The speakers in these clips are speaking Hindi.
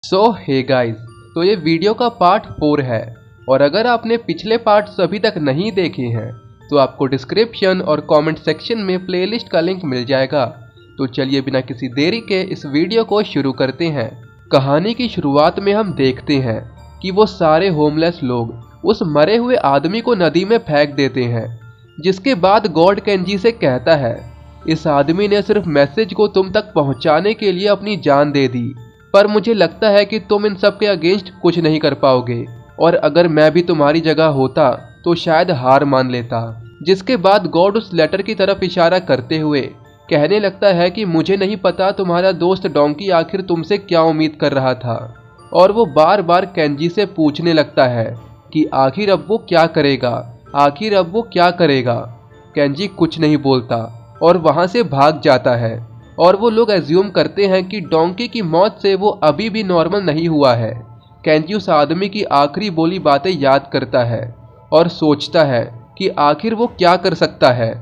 हे गाइस, तो ये वीडियो का पार्ट 4 है। और अगर आपने पिछले पार्ट्स अभी तक नहीं देखे हैं तो आपको डिस्क्रिप्शन और कमेंट सेक्शन में प्लेलिस्ट का लिंक मिल जाएगा। तो चलिए बिना किसी देरी के इस वीडियो को शुरू करते हैं। कहानी की शुरुआत में हम देखते हैं कि वो सारे होमलेस लोग उस मरे हुए आदमी को नदी में फेंक देते हैं, जिसके बाद गॉड केंजी से कहता है, इस आदमी ने सिर्फ मैसेज को तुम तक पहुंचाने के लिए अपनी जान दे दी, पर मुझे लगता है कि तुम इन सब के अगेंस्ट कुछ नहीं कर पाओगे, और अगर मैं भी तुम्हारी जगह होता तो शायद हार मान लेता। जिसके बाद गॉड उस लेटर की तरफ इशारा करते हुए कहने लगता है कि मुझे नहीं पता तुम्हारा दोस्त डोंकी आखिर तुमसे क्या उम्मीद कर रहा था। और वो बार बार केंजी से पूछने लगता है कि आखिर अब वो क्या करेगा, आखिर अब वो क्या करेगा। केंजी कुछ नहीं बोलता और वहां से भाग जाता है। और वो लोग एज्यूम करते हैं कि डोंकी की मौत से वो अभी भी नॉर्मल नहीं हुआ है। केंजी उस आदमी की आखिरी बोली बातें याद करता है और सोचता है कि आखिर वो क्या कर सकता है।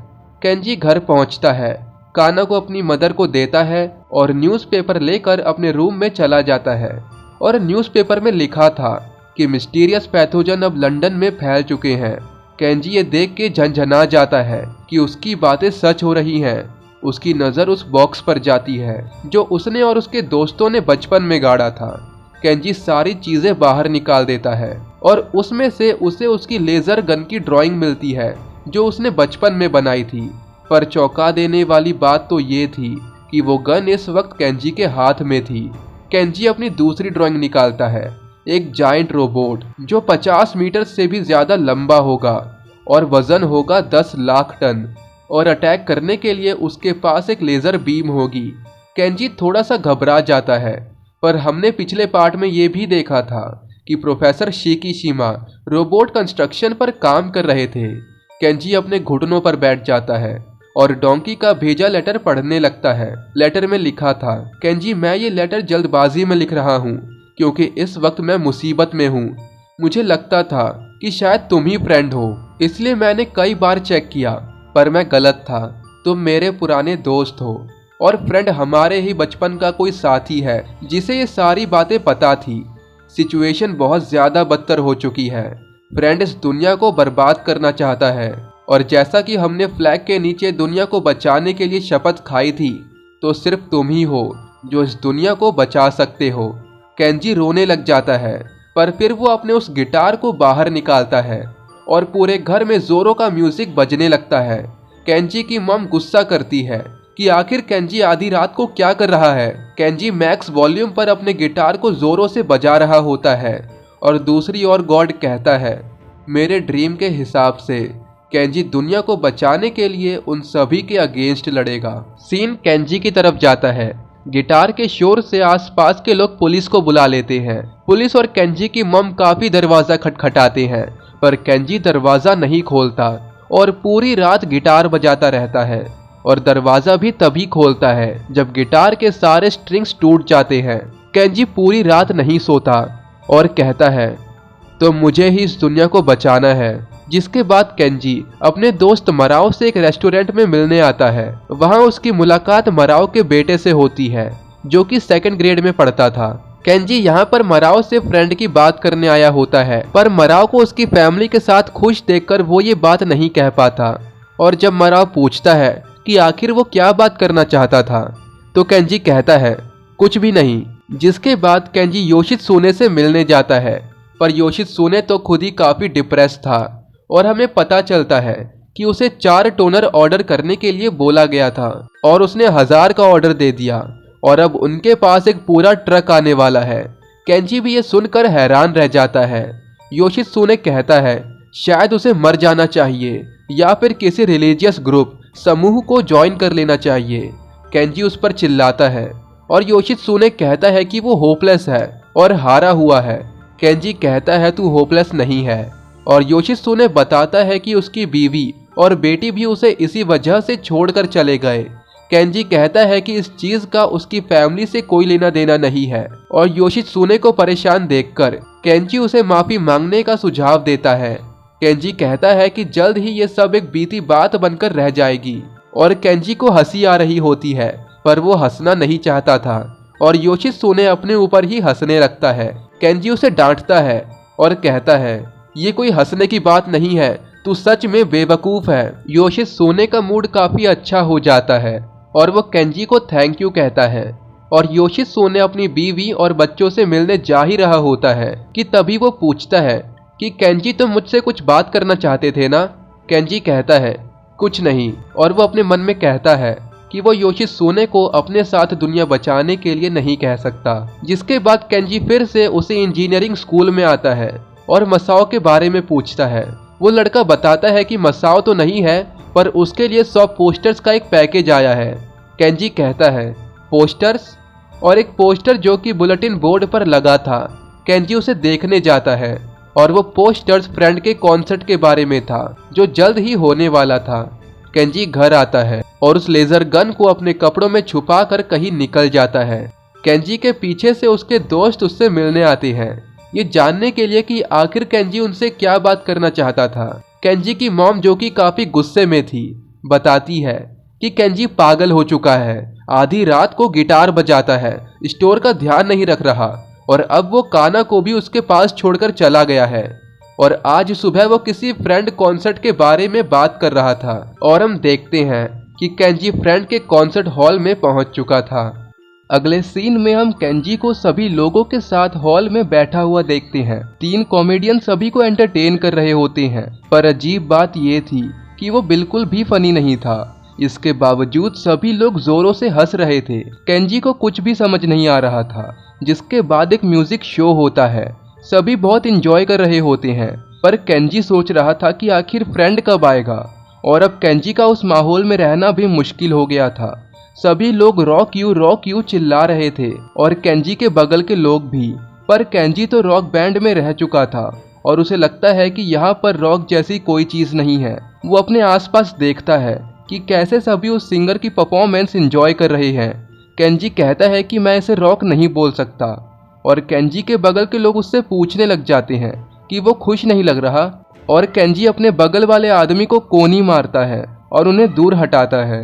केंजी घर पहुंचता है, काना को अपनी मदर को देता है और न्यूज़पेपर लेकर अपने रूम में चला जाता है। और न्यूज़पेपर में लिखा था कि मिस्टीरियस पैथोजन अब लंदन में फैल चुके हैं। केंजी ये देख के झंझना जाता है कि उसकी बातें सच हो रही हैं। उसकी नज़र उस बॉक्स पर जाती है जो उसने और उसके दोस्तों ने बचपन में गाड़ा था। केंजी सारी चीज़ें बाहर निकाल देता है और उसमें से उसे उसकी लेज़र गन की ड्राइंग मिलती है जो उसने बचपन में बनाई थी। पर चौंका देने वाली बात तो ये थी कि वो गन इस वक्त केंजी के हाथ में थी। केंजी अपनी दूसरी ड्राइंग निकालता है, एक जायंट रोबोट जो 50 मीटर से भी ज़्यादा लंबा होगा और वजन होगा 10 लाख टन, और अटैक करने के लिए उसके पास एक लेज़र बीम होगी। केंजी थोड़ा सा घबरा जाता है, पर हमने पिछले पार्ट में ये भी देखा था कि प्रोफेसर शिकीशिमा रोबोट कंस्ट्रक्शन पर काम कर रहे थे। केंजी अपने घुटनों पर बैठ जाता है और डोंकी का भेजा लेटर पढ़ने लगता है। लेटर में लिखा था, केंजी मैं ये लेटर जल्दबाजी में लिख रहा हूँ क्योंकि इस वक्त मैं मुसीबत में हूँ। मुझे लगता था कि शायद तुम ही फ्रेंड हो, इसलिए मैंने कई बार चेक किया, पर मैं गलत था। तुम मेरे पुराने दोस्त हो और फ्रेंड हमारे ही बचपन का कोई साथी है जिसे ये सारी बातें पता थी। सिचुएशन बहुत ज़्यादा बदतर हो चुकी है। फ्रेंड इस दुनिया को बर्बाद करना चाहता है, और जैसा कि हमने फ्लैग के नीचे दुनिया को बचाने के लिए शपथ खाई थी, तो सिर्फ तुम ही हो जो इस दुनिया को बचा सकते हो। केंजी रोने लग जाता है, पर फिर वो अपने उस गिटार को बाहर निकालता है और पूरे घर में जोरों का म्यूजिक बजने लगता है। केंजी की मम गुस्सा करती है कि आखिर केंजी आधी रात को क्या कर रहा है। केंजी मैक्स वॉल्यूम पर अपने गिटार को जोरों से बजा रहा होता है और दूसरी ओर गॉड कहता है, मेरे ड्रीम के हिसाब से केंजी दुनिया को बचाने के लिए उन सभी के अगेंस्ट लड़ेगा। सीन केंजी की तरफ जाता है। गिटार के शोर से आसपास के लोग पुलिस को बुला लेते हैं। पुलिस और केंजी की मम काफी दरवाजा खटखटाते हैं, पर केंजी दरवाजा नहीं खोलता और पूरी रात गिटार बजाता रहता है। और दरवाजा भी तभी खोलता है जब गिटार के सारे स्ट्रिंग्स टूट जाते हैं। केंजी पूरी रात नहीं सोता और कहता है, तो मुझे ही इस दुनिया को बचाना है। जिसके बाद केंजी अपने दोस्त मराओ से एक रेस्टोरेंट में मिलने आता है। वहां उसकी मुलाकात मराओ के बेटे से होती है जो कि 2nd ग्रेड में पढ़ता था। केंजी यहाँ पर मराओ से फ्रेंड की बात करने आया होता है, पर मराओ को उसकी फैमिली के साथ खुश देखकर वो ये बात नहीं कह पाता। और जब मराओ पूछता है कि आखिर वो क्या बात करना चाहता था, तो केंजी कहता है, कुछ भी नहीं। जिसके बाद केंजी योशित्सुने से मिलने जाता है, पर योशित्सुने तो खुद ही काफी डिप्रेस था और हमें पता चलता है कि उसे 4 टोनर ऑर्डर करने के लिए बोला गया था और उसने 1000 का ऑर्डर दे दिया और अब उनके पास एक पूरा ट्रक आने वाला है। केंजी भी ये सुनकर हैरान रह जाता है। योशित्सुने कहता है शायद उसे मर जाना चाहिए या फिर किसी रिलीजियस ग्रुप समूह को ज्वाइन कर लेना चाहिए। केंजी उस पर चिल्लाता है और योशित्सुने कहता है कि वो होपलेस है और हारा हुआ है। केंजी कहता है तू होपलेस नहीं है, और योशित्सुने बताता है कि उसकी बीवी और बेटी भी उसे इसी वजह से छोड़कर चले गए। केंजी कहता है कि इस चीज का उसकी फैमिली से कोई लेना देना नहीं है, और योशित्सुने को परेशान देखकर केंजी उसे माफी मांगने का सुझाव देता है। केंजी कहता है कि जल्द ही ये सब एक बीती बात बनकर रह जाएगी, और केंजी को हंसी आ रही होती है, पर वो हंसना नहीं चाहता था और योशित्सुने अपने ऊपर ही हंसने लगता है। केंजी उसे डांटता है और कहता है ये कोई हंसने की बात नहीं है, तू सच में बेवकूफ है। योशित्सुने का मूड काफी अच्छा हो जाता है और वो केंजी को थैंक यू कहता है और योशित्सुने अपनी बीवी और बच्चों से मिलने जा ही रहा होता है कि तभी वो पूछता है कि केंजी तुम मुझसे कुछ बात करना चाहते थे ना। केंजी कहता है कुछ नहीं, और वो अपने मन में कहता है कि वो योशित्सुने को अपने साथ दुनिया बचाने के लिए नहीं कह सकता। जिसके बाद केंजी फिर से उसे इंजीनियरिंग स्कूल में आता है और मसाओ के बारे में पूछता है। वो लड़का बताता है कि मसाओ तो नहीं है, पर उसके लिए 100 पोस्टर्स का एक पैकेज आया है। केंजी कहता है पोस्टर्स, और एक पोस्टर जो कि बुलेटिन बोर्ड पर लगा था। केंजी उसे देखने जाता है और वो पोस्टर्स फ्रेंड के कॉन्सर्ट के बारे में था जो जल्द ही होने वाला था। केंजी घर आता है और उस लेजर गन को अपने कपड़ों में छुपा कर कहीं निकल जाता है। केंजी के पीछे से उसके दोस्त उससे मिलने आते हैं, ये जानने के लिए कि आखिर केंजी उनसे क्या बात करना चाहता था। केंजी की मॉम, जो कि काफी गुस्से में थी, बताती है कि केंजी पागल हो चुका है, आधी रात को गिटार बजाता है, स्टोर का ध्यान नहीं रख रहा और अब वो काना को भी उसके पास छोड़कर चला गया है। और आज सुबह वो किसी फ्रेंड कॉन्सर्ट के बारे में बात कर रहा था और हम देखते हैं कि केंजी फ्रेंड के कॉन्सर्ट हॉल में पहुंच चुका था। अगले सीन में हम केंजी को सभी लोगों के साथ हॉल में बैठा हुआ देखते हैं। 3 कॉमेडियन सभी को एंटरटेन कर रहे होते हैं, पर अजीब बात ये थी कि वो बिल्कुल भी फनी नहीं था। इसके बावजूद सभी लोग जोरों से हंस रहे थे। केंजी को कुछ भी समझ नहीं आ रहा था। जिसके बाद एक म्यूजिक शो होता है, सभी बहुत इंजॉय कर रहे होते हैं, पर केंजी सोच रहा था कि आखिर फ्रेंड कब आएगा। और अब केंजी का उस माहौल में रहना भी मुश्किल हो गया था। सभी लोग रॉक यू चिल्ला रहे थे और केंजी के बगल के लोग भी, पर केंजी तो रॉक बैंड में रह चुका था और उसे लगता है कि यहाँ पर रॉक जैसी कोई चीज नहीं है। वो अपने आसपास देखता है कि कैसे सभी उस सिंगर की परफॉर्मेंस एंजॉय कर रहे हैं। केंजी कहता है कि मैं इसे रॉक नहीं बोल सकता, और केंजी के बगल के लोग उससे पूछने लग जाते हैं कि वो खुश नहीं लग रहा, और केंजी अपने बगल वाले आदमी को कोनी मारता है और उन्हें दूर हटाता है।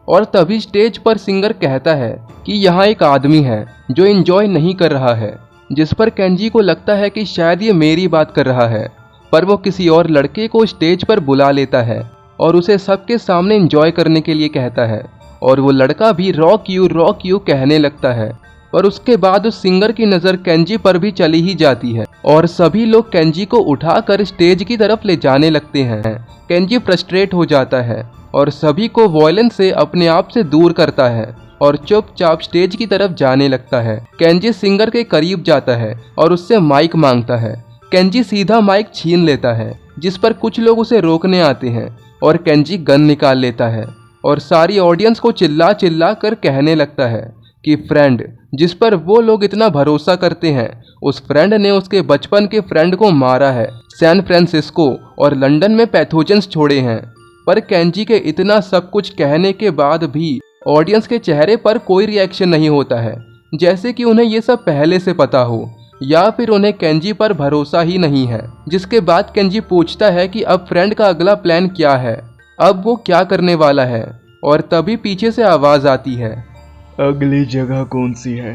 और तभी स्टेज पर सिंगर कहता है कि यहाँ एक आदमी है जो एंजॉय नहीं कर रहा है, जिस पर केंजी को लगता है कि शायद ये मेरी बात कर रहा है, पर वो किसी और लड़के को स्टेज पर बुला लेता है और उसे सबके सामने एंजॉय करने के लिए कहता है, और वो लड़का भी रॉक यू कहने लगता है। पर उसके बाद उस सिंगर की नज़र केंजी पर भी चली ही जाती है और सभी लोग केंजी को उठाकर स्टेज की तरफ ले जाने लगते हैं। केंजी फ्रस्ट्रेट हो जाता है और सभी को वॉयलेंस से अपने आप से दूर करता है और चुपचाप स्टेज की तरफ जाने लगता है। केंजी सिंगर के करीब जाता है और उससे माइक मांगता है। केंजी सीधा माइक छीन लेता है, जिस पर कुछ लोग उसे रोकने आते हैं और केंजी गन निकाल लेता है और सारी ऑडियंस को चिल्ला चिल्ला कर कहने लगता है कि फ्रेंड, जिस पर वो लोग इतना भरोसा करते हैं, उस फ्रेंड ने उसके बचपन के फ्रेंड को मारा है, सैन फ्रांसिस्को और लंदन में पैथोजेंस छोड़े हैं। पर केंजी के इतना सब कुछ कहने के बाद भी ऑडियंस के चेहरे पर कोई रिएक्शन नहीं होता है, जैसे कि उन्हें ये सब पहले से पता हो या फिर उन्हें केंजी पर भरोसा ही नहीं है। जिसके बाद केंजी पूछता है कि अब फ्रेंड का अगला प्लान क्या है, अब वो क्या करने वाला है। और तभी पीछे से आवाज आती है, अगली जगह कौन सी है?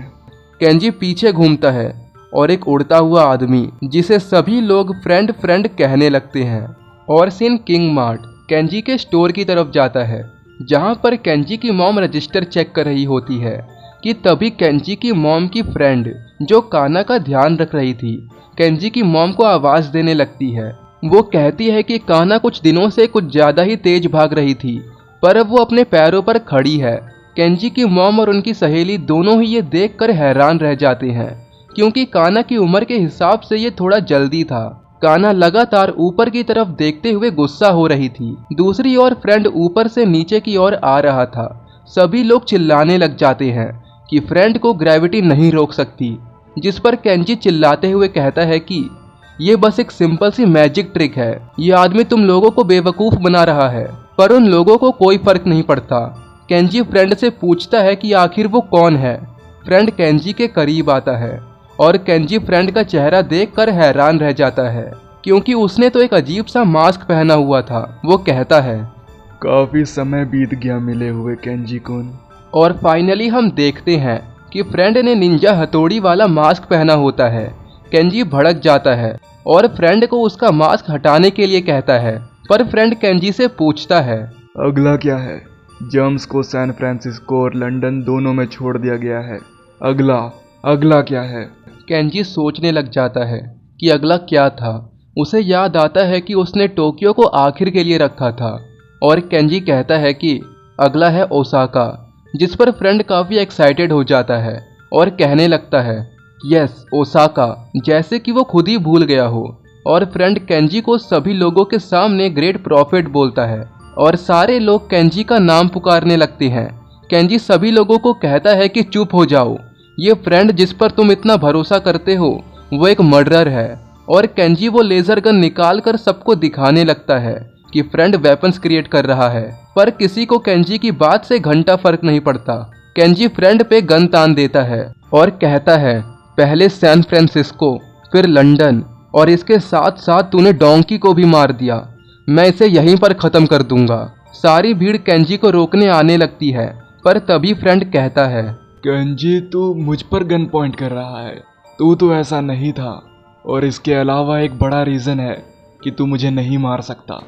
केंजी पीछे घूमता है और एक उड़ता हुआ आदमी, जिसे सभी लोग फ्रेंड फ्रेंड कहने लगते हैं। और सीन किंग मार्ट केंजी के स्टोर की तरफ जाता है, जहां पर केंजी की मॉम रजिस्टर चेक कर रही होती है कि तभी केंजी की मॉम की फ्रेंड, जो काना का ध्यान रख रही थी, केंजी की मॉम को आवाज देने लगती है। वो कहती है कि काना कुछ दिनों से कुछ ज्यादा ही तेज भाग रही थी, पर अब वो अपने पैरों पर खड़ी है। केंजी की मॉम और उनकी सहेली दोनों ही ये देखकर हैरान रह जाते हैं, क्योंकि काना की उम्र के हिसाब से ये थोड़ा जल्दी था। काना लगातार ऊपर की तरफ देखते हुए गुस्सा हो रही थी। दूसरी ओर फ्रेंड ऊपर से नीचे की ओर आ रहा था। सभी लोग चिल्लाने लग जाते हैं कि फ्रेंड को ग्रेविटी नहीं रोक सकती, जिस पर केंजी चिल्लाते हुए कहता है कि ये बस एक सिंपल सी मैजिक ट्रिक है, ये आदमी तुम लोगों को बेवकूफ बना रहा है। पर उन लोगों को कोई फर्क नहीं पड़ता। केंजी फ्रेंड से पूछता है कि आखिर वो कौन है। फ्रेंड केंजी के करीब आता है और केंजी फ्रेंड का चेहरा देखकर हैरान रह जाता है, क्योंकि उसने तो एक अजीब सा मास्क पहना हुआ था। वो कहता है, काफी समय बीत गया मिले हुए केंजी कुन। और फाइनली हम देखते हैं कि फ्रेंड ने निंजा हथौड़ी वाला मास्क पहना होता है। केंजी भड़क जाता है और फ्रेंड को उसका मास्क हटाने के लिए कहता है, पर फ्रेंड केंजी से पूछता है, अगला क्या है? जेम्स को सैन फ्रांसिस्को और लंदन दोनों में छोड़ दिया गया है। अगला क्या है? केंजी सोचने लग जाता है कि अगला क्या था। उसे याद आता है कि उसने टोक्यो को आखिर के लिए रखा था और केंजी कहता है कि अगला है ओसाका, जिस पर फ्रेंड काफ़ी एक्साइटेड हो जाता है और कहने लगता है, यस ओसाका, जैसे कि वो खुद ही भूल गया हो। और फ्रेंड केंजी को सभी लोगों के सामने ग्रेट प्रॉफिट बोलता है और सारे लोग केंजी का नाम पुकारने लगते हैं। केंजी सभी लोगों को कहता है कि चुप हो जाओ, ये फ्रेंड जिस पर तुम इतना भरोसा करते हो वो एक मर्डरर है। और केंजी वो लेजर गन निकाल कर सबको दिखाने लगता है कि फ्रेंड वेपन्स क्रिएट कर रहा है, पर किसी को केंजी की बात से घंटा फर्क नहीं पड़ता। केंजी फ्रेंड पे गन तान देता है और कहता है, पहले सैन फ्रांसिस्को, फिर लंदन, और इसके साथ साथ तूने डोंकी को भी मार दिया। मैं इसे यहीं पर ख़त्म कर दूंगा। सारी भीड़ केंजी को रोकने आने लगती है, पर तभी फ्रेंड कहता है, केंजी तू मुझ पर गन पॉइंट कर रहा है। तू तो ऐसा नहीं था, और इसके अलावा एक बड़ा रीज़न है कि तू मुझे नहीं मार सकता।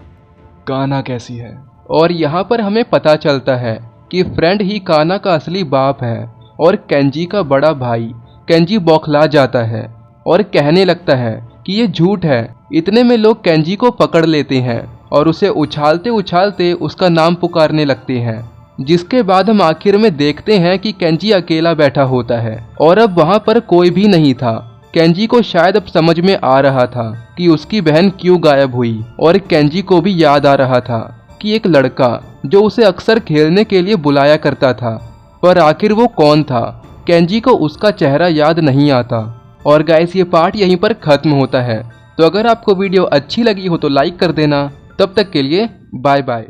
काना कैसी है? और यहाँ पर हमें पता चलता है कि फ्रेंड ही काना का असली बाप है और केंजी का बड़ा भाई। केंजी बौखला जाता है और कहने लगता है कि ये झूठ है। इतने में लोग केंजी को पकड़ लेते हैं और उसे उछालते उछालते उसका नाम पुकारने लगते हैं, जिसके बाद हम आखिर में देखते हैं कि केंजी अकेला बैठा होता है और अब वहाँ पर कोई भी नहीं था। केंजी को शायद अब समझ में आ रहा था कि उसकी बहन क्यों गायब हुई, और केंजी को भी याद आ रहा था कि एक लड़का जो उसे अक्सर खेलने के लिए बुलाया करता था, पर आखिर वो कौन था। केंजी को उसका चेहरा याद नहीं आता। और गाइस, ये पार्ट यहीं पर खत्म होता है। तो अगर आपको वीडियो अच्छी लगी हो तो लाइक कर देना। तब तक के लिए बाय बाय।